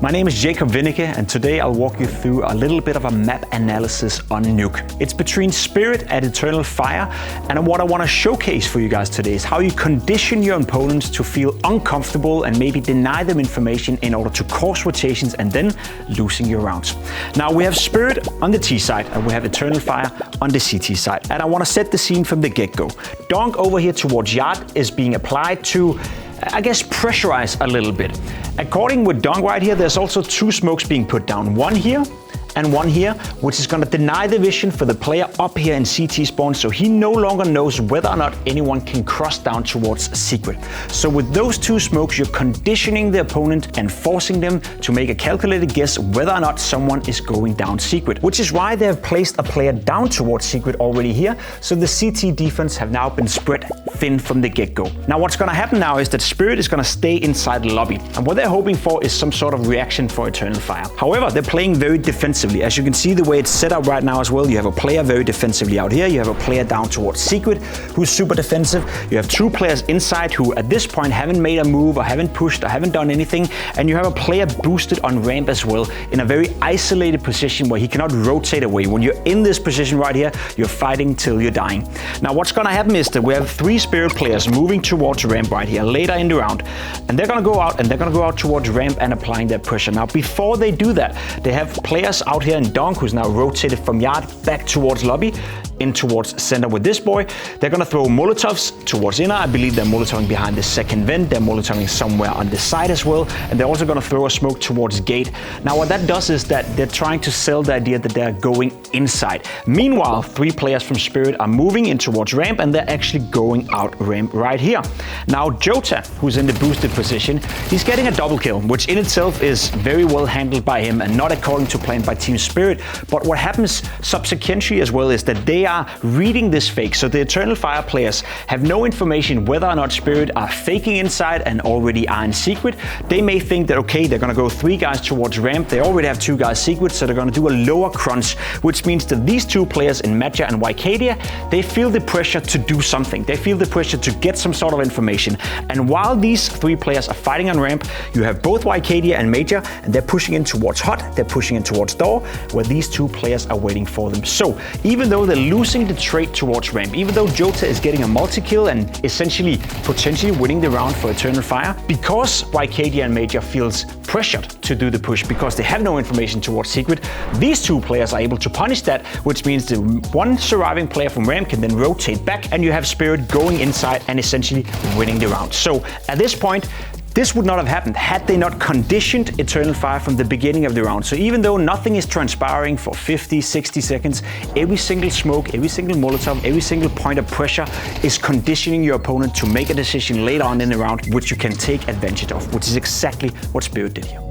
My name is Winneche, and today I'll walk you through a little bit of a map analysis on Nuke. It's between Spirit and Eternal Fire, and what I want to showcase for you guys today is how you condition your opponents to feel uncomfortable and maybe deny them information in order to cause rotations and then losing your rounds. Now we have Spirit on the T side and we have Eternal Fire on the CT side, and I want to set the scene from the get-go. Donk over here towards Yard is being applied to, I guess, pressurize a little bit. According with Donk right here, there's also two smokes being put down. One here and one here, which is going to deny the vision for the player up here in CT spawn, so he no longer knows whether or not anyone can cross down towards secret. So with those two smokes, you're conditioning the opponent and forcing them to make a calculated guess whether or not someone is going down secret, which is why they have placed a player down towards secret already here. So the CT defense have now been spread thin from the get-go. Now what's going to happen now is that Spirit is going to stay inside the lobby, and what they're hoping for is some sort of reaction for Eternal Fire. However, they're playing very defensively. As you can see the way it's set up right now as well, you have a player very defensively out here, you have a player down towards secret who's super defensive, you have two players inside who at this point haven't made a move or haven't pushed or haven't done anything, and you have a player boosted on ramp as well in a very isolated position where he cannot rotate away. When you're in this position right here, you're fighting till you're dying. Now what's going to happen is that we have three Spirit players moving towards ramp right here later in the round, and they're going to go out and they're going to go out towards ramp and applying their pressure. Now before they do that, they have players out here in Donk, who's now rotated from Yard back towards lobby, in towards center with this boy. They're gonna throw Molotovs towards inner. I believe they're Molotoving behind the second vent. They're Molotoving somewhere on the side as well. And they're also gonna throw a smoke towards gate. Now what that does is that they're trying to sell the idea that they're going inside. Meanwhile, three players from Spirit are moving in towards ramp and they're actually going out ramp right here. Now Jota, who's in the boosted position, he's getting a double kill, which in itself is very well handled by him and not according to plan by Team Spirit. But what happens subsequently as well is that they are reading this fake. So the Eternal Fire players have no information whether or not Spirit are faking inside and already are in secret. They may think that, okay, they're gonna go three guys towards ramp. They already have two guys secret, so they're gonna do a lower crunch, which means that these two players in Matcha and Wycadia, they feel the pressure to do something. They feel the pressure to get some sort of information. And while these three players are fighting on ramp, you have both Wycadia and Major, and they're pushing in towards Hot, they're pushing in towards Door, where these two players are waiting for them. So even though they're losing the trade towards ramp, even though Jota is getting a multi-kill and essentially potentially winning the round for Eternal Fire, because Wycadia and Major feels pressured to do the push because they have no information towards secret, these two players are able to punish that, which means the one surviving player from ramp can then rotate back and you have Spirit going inside and essentially winning the round. So at this point, this would not have happened had they not conditioned Eternal Fire from the beginning of the round. So even though nothing is transpiring for 50, 60 seconds, every single smoke, every single Molotov, every single point of pressure is conditioning your opponent to make a decision later on in the round, which you can take advantage of, which is exactly what Spirit did here.